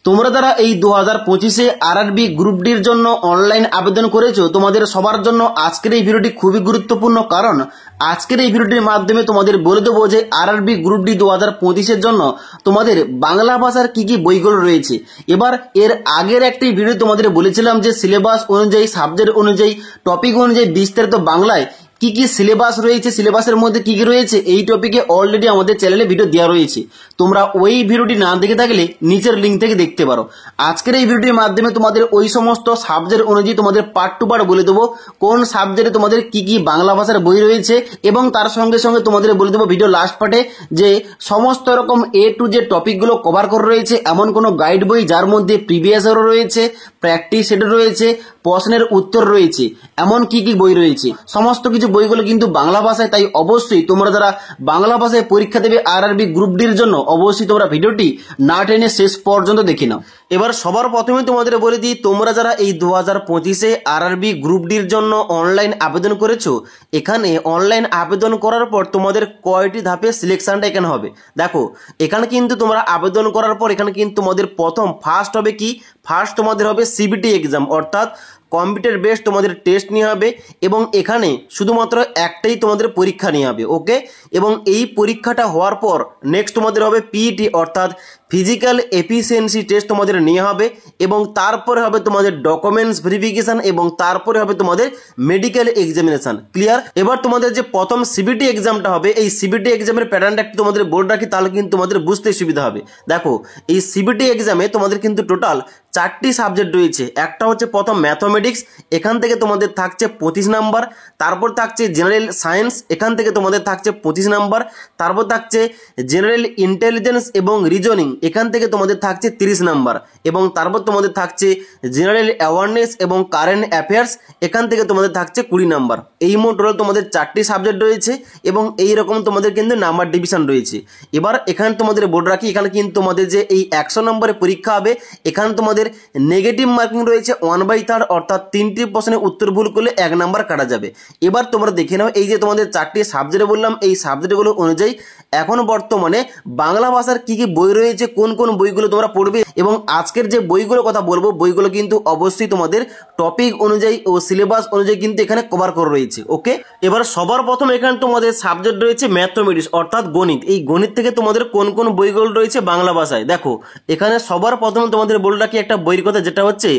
তোমরা যারা এই 2025-এ আরআরবি গ্রুপ ডির জন্য অনলাইন আবেদন করেছো, তোমাদের সবার জন্য আজকের এই ভিডিওটি খুবই গুরুত্বপূর্ণ। কারণ আজকের এই ভিডিওটির মাধ্যমে তোমাদের বলে দেবো যে আরআরবি গ্রুপ ডি 2025-এর জন্য তোমাদের বাংলা ভাষার কি কি বইগুলো রয়েছে। এবার এর আগের একটি ভিডিও তোমাদের বলেছিলাম যে সিলেবাস অনুযায়ী, সাবজেক্ট অনুযায়ী, টপিক অনুযায়ী বিস্তারিত বাংলায় কি কি সিলেবাস রয়েছে, সিলেবাসের মধ্যে কি কি রয়েছে, এই টপিকে অলরেডি আমাদের চ্যানেলে ভিডিও দেওয়া রয়েছে। তোমরা ওই ভিডিওটি না দেখে থাকলে নিচের লিঙ্ক থেকে দেখতে পারো। আজকের এই ভিডিওটির মাধ্যমে তোমাদের ওই সমস্ত সাবজেক্ট অনুযায়ী তোমাদের পার্ট টু পার্ট বলে দেবো কোন সাবজেক্টে তোমাদের কি কি বাংলা ভাষার বই রয়েছে, এবং তার সঙ্গে সঙ্গে তোমাদের বলে দেবো ভিডিও লাস্ট পার্টে যে সমস্ত রকম এ টু যে টপিকগুলো কভার করে রয়েছে এমন কোনো গাইড বই যার মধ্যে প্রিভিয়াস ইয়ারও রয়েছে, প্র্যাকটিস সেটও রয়েছে, প্রশ্নের উত্তর রয়েছে, এমন কি কি বই রয়েছে। সমস্ত কিছু বইগুলো কিন্তু বাংলা ভাষায়, তাই অবশ্যই তোমরা যারা বাংলা ভাষায় পরীক্ষা দেবে আরআরবি গ্রুপ ডির জন্য অবশ্যই তোমরা ভিডিওটি না টেনে শেষ পর্যন্ত দেখে নাও। এবার সবার প্রথমে তোমাদের বলে দিই, তোমরা যারা এই 2025-এ আরআরবি গ্রুপ ডির জন্য অনলাইন আবেদন করেছো, এখানে অনলাইন আবেদন করার পর তোমাদের কয়টি ধাপে সিলেকশনটা এখানে হবে। দেখো, এখানে কিন্তু তোমরা আবেদন করার পর এখানে কিন্তু তোমাদের ফার্স্ট হবে কি, ফার্স্ট তোমাদের হবে সিবিটি এক্সাম, অর্থাৎ কম্পিউটার বেস তোমাদের টেস্ট নিয়ে হবে, এবং এখানে শুধুমাত্র একটাই তোমাদের পরীক্ষা নিয়ে হবে। ওকে, এবং এই পরীক্ষাটা হওয়ার পর নেক্সট তোমাদের হবে পিইটি, অর্থাৎ ফিজিক্যাল এফিসিয়েন্সি টেস্ট তোমাদের নিয়ে হবে, এবং তারপরে হবে তোমাদের ডকুমেন্টস ভেরিফিকেশন, এবং তারপরে হবে তোমাদের মেডিকেল এক্সামিনেশন। ক্লিয়ার? এবার তোমাদের যে প্রথম সিবিটি এক্সামটা হবে, এই সিবিটি এক্সামের প্যাটার্নটা একটু তোমাদের বোর্ড রাখি, তাহলে কিন্তু তোমাদের বুঝতে সুবিধা হবে। দেখো, এই সিবিটি এক্সামে তোমাদের কিন্তু টোটাল 4টি সাবজেক্ট রয়েছে। একটা হচ্ছে প্রথম ম্যাথমেটিক্স, এখান থেকে তোমাদের থাকছে 25 নাম্বার। তারপর থাকছে জেনারেল সায়েন্স, এখান থেকে তোমাদের থাকছে 25 নাম্বার। তারপর থাকছে জেনারেল ইন্টেলিজেন্স এবং রিজনিং, এখান থেকে তোমাদের থাকছে 30 নাম্বার। এবং তারপর তোমাদের থাকছে জেনারেল অ্যাওয়ারনেস এবং কারেন্ট অ্যাফেয়ার্স, এখান থেকে তোমাদের থাকছে 20 নাম্বার। এই মোট টোটাল তোমাদের 4টি সাবজেক্ট রয়েছে, এবং এই রকম তোমাদের কিন্তু নাম্বার ডিভিশন রয়েছে। এবার এখানে তোমাদের বোর্ড রাখি, এখানে কিন্তু তোমাদের যে এই 100 নম্বরের পরীক্ষা হবে, এখানে তোমাদের নেগেটিভ মার্কিং রয়েছে 1/3, অর্থাৎ 3টি প্রশ্নের উত্তর ভুল করলে 1 নাম্বার কাটা যাবে। এবার তোমরা দেখে নাও, এই যে তোমাদের 4টি সাবজেক্ট বললাম, এই সাবজেক্টগুলো অনুযায়ী এখন বর্তমানে বাংলা ভাষার কি কি বই রয়েছে, কোন কোন বইগুলো তোমরা পড়বে, এবং আজকের যে বইগুলো কথা বলবো বইগুলো কিন্তু অবশ্যই তোমাদের টপিক অনুযায়ী ও সিলেবাস অনুযায়ী কিন্তু এখানে কভার করে রয়েছে। ওকে, এবার সবার প্রথম এখানে তোমাদের সাবজেক্ট রয়েছে ম্যাথমেটিক্স, অর্থাৎ গণিত। এই গণিত থেকে তোমাদের কোন কোন বইগুলো রয়েছে বাংলা ভাষায়। দেখো, এখানে সবার প্রথমে তোমাদের বলে রাখি একটা বইয়ের কথা, যেটা হচ্ছে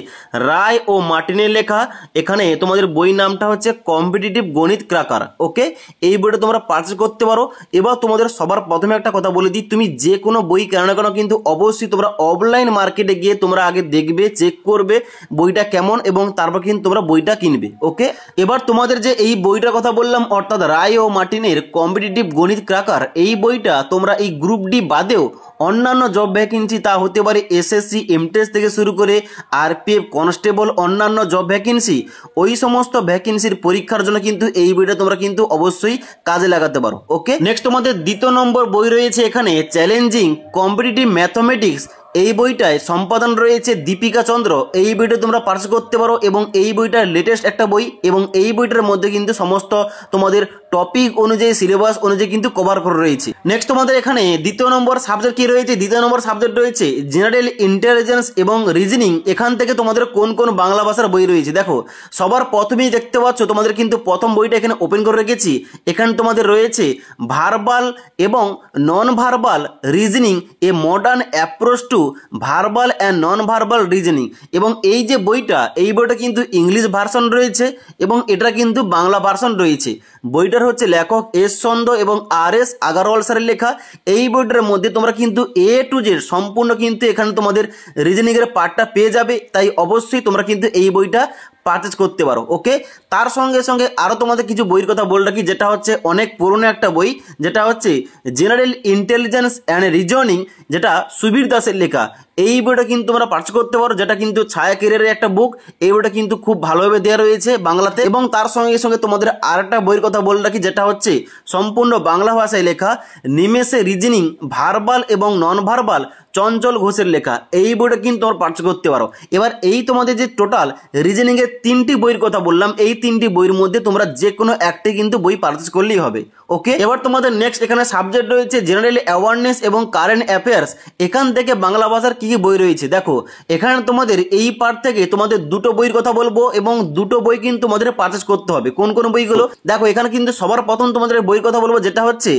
রায় ও মার্টিনের লেখা। এখানে তোমাদের বই নামটা হচ্ছে কম্পিটিটিভ গণিত ক্র্যাকার। ওকে, এই বইটা তোমরা পারচেজ করতে পারো। এবার তোমাদের সবার প্রথমে একটা কথা বলে দিই, তুমি যে কোনো বই কেন না কেন কিন্তু অবশ্যই তোমরা অফলাইন মার্কেটে গিয়ে তোমরা আগে দেখবে, চেক করবে বইটা কেমন, এবং তারপর কিন্তু তোমরা বইটা কিনবে। ওকে, এবার তোমাদের যে এই বইটার কথা বললাম, অর্থাৎ রায় ও মার্টিনের কম্পিটিটিভ গণিত ক্র্যাকার, এই বইটা তোমরা এই গ্রুপ ডি বাদেও অন্যান্য জব ভ্যাকেন্সি, তা হতে পারে এসএসসি, এমটেস থেকে শুরু করে আরপিএফ, কনস্টেবল, অন্যান্য জব ভ্যাকেন্সি, ওই সমস্ত ভ্যাকেন্সির পরীক্ষার জন্য কিন্তু এই বইটা তোমরা কিন্তু অবশ্যই কাজে লাগাতে পারো। ওকে, নেক্সট তোমাদের দ্বিতীয় নম্বর বই রয়েছে এখানে চ্যালেঞ্জিং কম্পিটিটিভ ম্যাথমেটিক্স। এই বইটায় সম্পাদন রয়েছে দীপিকা চন্দ্র। এই বইটা তোমরা পারচেজ করতে পারো, এবং এই বইটার লেটেস্ট একটা বই, এবং এই বইটার মধ্যে কিন্তু সমস্ত তোমাদের টপিক অনুযায়ী, সিলেবাস অনুযায়ী কিন্তু কভার করে রয়েছে। নেক্সট তোমাদের এখানে দ্বিতীয় নম্বর সাবজেক্ট কি রয়েছে, দ্বিতীয় নম্বর সাবজেক্ট রয়েছে জেনারেল ইন্টেলিজেন্স এবং রিজনিং। এখান থেকে তোমাদের কোন কোন বাংলা ভাষার বই রয়েছে। দেখো, সবার প্রথমেই দেখতে পাচ্ছ তোমাদের কিন্তু প্রথম বইটা এখানে ওপেন করে রেখেছি। এখানে তোমাদের রয়েছে ভার্বাল এবং non verbal reasoning, a modern approach to verbal and non verbal reasoning. এবং এই যে বইটা, এই বইটা কিন্তু ইংলিশ ভার্সন রয়েছে, এবং এটা কিন্তু বাংলা ভার্সন রয়েছে। বইটার হচ্ছে লেখক এস চন্দ এবং RS আগারওয়াল স্যারের লেখা। এই বইটার মধ্যে তোমরা কিন্তু এ টু জেড সম্পূর্ণ কিন্তু এখানে তোমাদের রিজনিং এর পার্টটা পেয়ে যাবে, তাই অবশ্যই তোমরা কিন্তু এই বইটা পারচেজ করতে পারো। ওকে, তার সঙ্গে সঙ্গে আরও তোমাদের কিছু বইয়ের কথা বলে রাখি, যেটা হচ্ছে অনেক পুরনো একটা বই, যেটা হচ্ছে জেনারেল ইন্টেলিজেন্স অ্যান্ড রিজনিং, যেটা সুবীর দাসের লেখা। এই বইটা কিন্তু তোমরা পারচেজ করতে পারো, যেটা কিন্তু ছায়া কেরিয়ারের একটা বুক। এই বইটা কিন্তু খুব ভালোভাবে দেওয়া রয়েছে বাংলাতে। এবং তার সঙ্গে সঙ্গে তোমাদের আরেকটা বইয়ের কথা বলে রাখি, যেটা হচ্ছে সম্পূর্ণ বাংলা ভাষায় লেখা নিমেষে রিজনিং ভার্বাল এবং নন ভার্বাল চঞ্চল ঘোষের লেখা, এই বইটা কিন্তু তোমরা পারচেজ করতে পারো। এবার এই তোমাদের যে টোটাল রিজনিং এর 3টি বইয়ের কথা বললাম, এই 3টি বইয়ের মধ্যে তোমরা যে কোনো একটি কিন্তু বই পারচেজ করলেই হবে। ওকে, এবার তোমাদের নেক্সট এখানে সাবজেক্ট রয়েছে জেনারেল অ্যাওয়ারনেস এবং কারেন্ট অ্যাফেয়ার্স। এখান থেকে বাংলা ভাষার কি কি বই রয়েছে দেখো, এখানে তোমাদের এই পার্ট থেকে তোমাদের দুটো বইয়ের কথা বলবো এবং দুটো বই কিন্তু তোমাদের পারচেজ করতে হবে। কোন কোন বইগুলো দেখো, এখানে কিন্তু সবার প্রথম তোমাদের বইয়ের কথা বলবো, যেটা হচ্ছে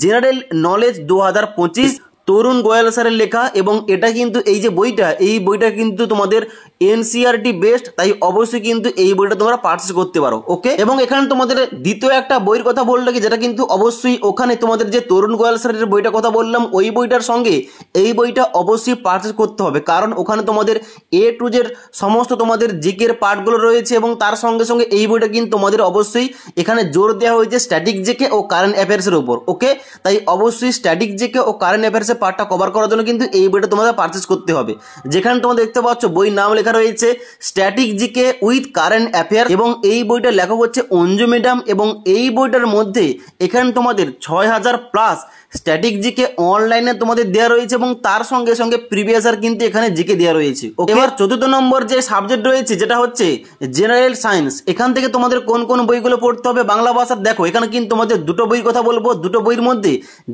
জেনারেল নলেজ 2025, তরুণ গোয়াল স্যারের লেখা। এবং এটা কিন্তু এই যে বইটা, এই বইটা কিন্তু তোমাদের এনসিআরটি বেস্ট, তাই অবশ্যই কিন্তু এই বইটা তোমরা পারচেজ করতে পারো। ওকে, এবং এখানে তোমাদের দ্বিতীয় একটা বইয়ের কথা বললে কি, যেটা কিন্তু অবশ্যই ওখানে তোমাদের যে তরুণ গোয়াল স্যারের বইটা কথা বললাম, ওই বইটার সঙ্গে এই বইটা অবশ্যই পারচেজ করতে হবে, কারণ ওখানে তোমাদের এ টু জেড সমস্ত তোমাদের জিকের পার্টগুলো রয়েছে এবং তার সঙ্গে সঙ্গে এই বইটা কিন্তু তোমাদের অবশ্যই এখানে জোর দেওয়া হয়েছে স্ট্যাটিক জেকে ও কারেন্ট অ্যাফেয়ার্সের উপর। ওকে, তাই অবশ্যই স্ট্যাটিক জেকে ও কারেন্ট অ্যাফেয়ার্সের পার্টটা কভার করার জন্য কিন্তু এই বইটা তোমাদের পারচেজ করতে হবে। যেখানে তোমরা দেখতে পাচ্ছ বই নাম লেখা রয়েছে static GK with current affair, এবং এই বইটার লেখক হচ্ছে অঞ্জু ম্যাডাম। এবং এই বইটার মধ্যে এখানে তোমাদের 6000 প্লাস স্ট্যাটিক জিকে অনলাইনে তোমাদের দেওয়া রয়েছে এবং তার সঙ্গে সঙ্গে প্রিভিয়াস ইয়ার কিন্তু এখানে জিকে দেওয়া রয়েছে। এবার চতুর্থ নম্বর যে সাবজেক্ট রয়েছে যেটা হচ্ছে জেনারেল সায়েন্স, এখান থেকে তোমাদের কোন কোন বইগুলো পড়তে হবে বাংলা ভাষার দেখো, এখানে কিন্তু তোমাদের দুটো বই কথা বলবো, দুটো বইয়ের মধ্যে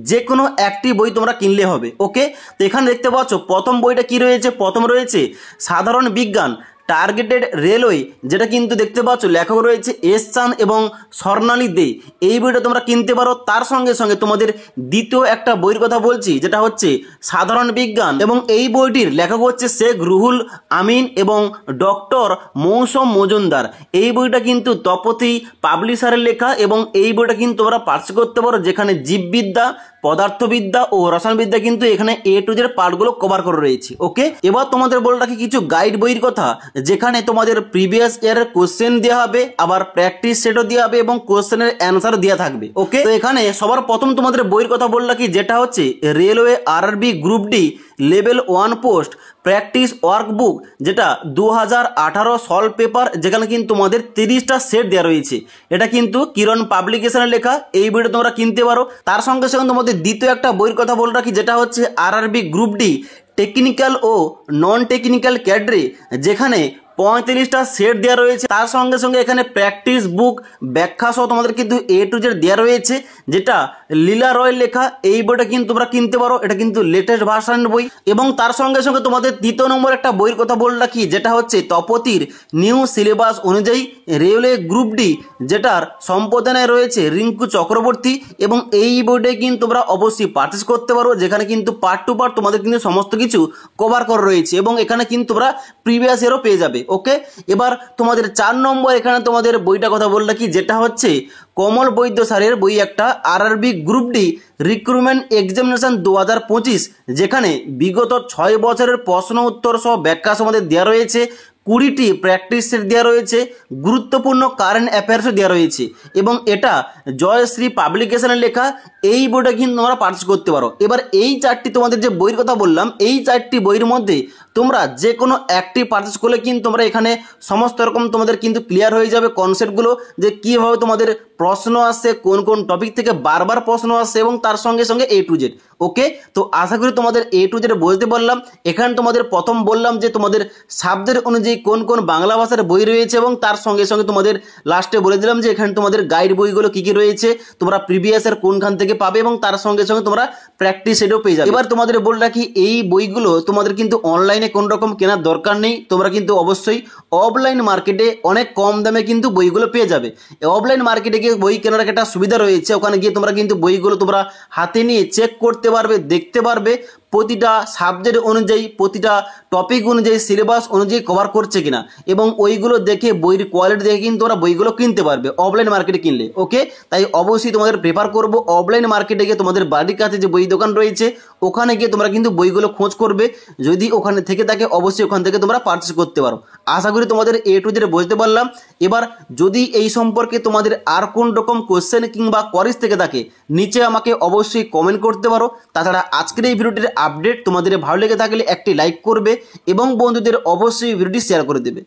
যে কোনো একটি বই তোমরা কিনলে হবে। ওকে, তো এখানে দেখতে পাচ্ছ প্রথম বইটা কি রয়েছে, প্রথম রয়েছে সাধারণ বিজ্ঞান টার্গেটেড রেলওয়ে, যেটা কিন্তু দেখতে পাচ্ছ লেখক রয়েছে এস চাঁদ এবং স্বর্ণালী দে, এই বইটা তোমরা কিনতে পারো। তার সঙ্গে সঙ্গে তোমাদের দ্বিতীয় একটা বইয়ের কথা বলছি, যেটা হচ্ছে সাধারণ বিজ্ঞান, এবং এই বইটির লেখক হচ্ছে শেখ রুহুল আমিন এবং ডক্টর মৌসুম মজুমদার। এই বইটা কিন্তু তপতি পাবলিশারের লেখা এবং এই বইটা কিন্তু তোমরা পারচেজ করতে পারো, যেখানে জীববিদ্যা, পদার্থবিদ্যা ও রসায়নবিদ্যা কিন্তু এখানে এ টু জেড পার্টগুলো কভার করে রয়েছে। ওকে, এবার তোমাদের বলে রাখি কিছু গাইড বইয়ের কথা, যেখানে তোমাদের প্রিভিয়াস ইয়ারের কোশ্চেন দেওয়া হবে, আবার প্র্যাকটিস সেটও দেওয়া হবে এবং কোশ্চেনের অ্যান্সার দেওয়া থাকবে। ওকে, তো এখানে সবার প্রথম তোমাদের বইয়ের কথা বলে রাখি, যেটা হচ্ছে railway RRB group D level 1 post practice workbook, যেটা 2018 সলভ পেপার, যেখানে কিন্তু তোমাদের 30টা সেট দেওয়া রয়েছে। এটা কিন্তু কিরণ পাবলিকেশনের লেখা, এই বইটা তোমরা কিনতে পারো। তার সঙ্গে সঙ্গে তোমাদের দ্বিতীয় একটা বইয়ের কথা বলে রাখি, যেটা হচ্ছে আরআরবি গ্রুপ ডি টেকনিক্যাল ও নন টেকনিক্যাল ক্যাডরে, যেখানে 35টা সেট দেওয়া রয়েছে। তার সঙ্গে সঙ্গে এখানে প্র্যাকটিস বুক ব্যাখ্যা সহ তোমাদের কিন্তু এ টু জেড দেওয়া রয়েছে, যেটা লীলা রয়ের লেখা। এই বইটা কিন্তু তোমরা কিনতে পারো, এটা কিন্তু লেটেস্ট ভার্সনের বই। এবং তার সঙ্গে সঙ্গে তোমাদের তৃতীয় নম্বর একটা বইয়ের কথা বলে রাখি, যেটা হচ্ছে তপতির নিউ সিলেবাস অনুযায়ী রেলওয়ে গ্রুপ ডি, যেটার সম্পাদনায় রয়েছে রিঙ্কু চক্রবর্তী, এবং এই বইটাই কিন্তু তোমরা অবশ্যই পারচেজ করতে পারো, যেখানে কিন্তু পার্ট টু পার্ট তোমাদের কিন্তু সমস্ত কিছু কভার করা রয়েছে এবং এখানে কিন্তু তোমরা প্রিভিয়াস ইয়ারও পেয়ে যাবে। ওকে, এবার তোমাদের 4 নম্বর এখানে তোমাদের বইটা কথা বললে কি, যেটা হচ্ছে কমল বৈদ্য স্যারের বই একটা RRB group D recruitment examination 2025, যেখানে বিগত 6 বছরের প্রশ্ন উত্তর সহ ব্যাখ্যা তোমাদের দেওয়া রয়েছে, 20টি প্র্যাকটিস সেট দেওয়া রয়েছে, গুরুত্বপূর্ণ কারেন্ট অ্যাফেয়ার্সও দেওয়া রয়েছে এবং এটা জয়শ্রী পাবলিকেশনের লেখা। এই বইটা কিন্তু তোমরা পারচেজ করতে পারো। এবার এই 4টি তোমাদের যে বইয়ের কথা বললাম, এই 4টি বইয়ের মধ্যে তোমরা যে কোনো একটি পারচেজ করলে কিন্তু তোমরা এখানে সমস্ত রকম তোমাদের কিন্তু ক্লিয়ার হয়ে যাবে কনসেপ্টগুলো, যে কীভাবে তোমাদের প্রশ্ন আসছে, কোন কোন টপিক থেকে বারবার প্রশ্ন আসছে এবং তার সঙ্গে সঙ্গে এ টু জেড। ওকে, তো আশা করি তোমাদের এ টু জেড বুঝতে পারলাম। এখানে তোমাদের প্রথম বললাম যে তোমাদের সাবজেক্ট অনুযায়ী কোন কোন বাংলা ভাষার বই রয়েছে এবং তার সঙ্গে সঙ্গে তোমাদের লাস্টে বলে দিলাম যে এখানে তোমাদের গাইড বইগুলো কী কী রয়েছে, তোমরা প্রিভিয়াসের কোনখান থেকে পাবে এবং তার সঙ্গে সঙ্গে তোমরা প্র্যাকটিস সেটও পেয়ে যাবে। এবার তোমাদের বলে রাখি, এই বইগুলো তোমাদের কিন্তু অনলাইনে কোন রকম কেনার দরকার নেই, তোমরা কিন্তু অবশ্যই অফলাইন মার্কেটে অনেক কম দামে কিন্তু বইগুলো পেয়ে যাবে। অফলাইন মার্কেটে গিয়ে বই কেনার একটা সুবিধা রয়েছে, ওখানে গিয়ে তোমরা কিন্তু বইগুলো তোমরা হাতে নিয়ে চেক করতে পারবে, দেখতে পারবে প্রতিটা সাবজেক্ট অনুযায়ী, প্রতিটা টপিক অনুযায়ী, সিলেবাস অনুযায়ী কভার করছে কিনা, এবং ওইগুলো দেখে বইয়ের কোয়ালিটি দেখে কিন্তু তোমরা বইগুলো কিনতে পারবে অফলাইন মার্কেটে কিনলে। ওকে, তাই অবশ্যই তোমাদের প্রেফার করবো অফলাইন মার্কেটে গিয়ে তোমাদের বাড়ির কাছে যে বই দোকান রয়েছে ওখানে গিয়ে তোমরা কিন্তু বইগুলো খোঁজ করবে, যদি ওখানে থেকে থাকে অবশ্যই ওখান থেকে তোমরা পারচেস করতে পারো। আশা করি তোমাদের এ টু জেড বুঝতে পারলাম। এবার যদি এই সম্পর্কে তোমাদের আর কোন রকম কোশ্চেন কিংবা কোয়ারিজ থেকে থাকে নিচে আমাকে অবশ্যই কমেন্ট করতে পারো। তাছাড়া আজকের এই ভিডিওটির আপডেট তোমাদের ভালো লেগে থাকলে একটি লাইক করবে এবং বন্ধুদের অবশ্যই ভিডিওটি শেয়ার করে দেবে।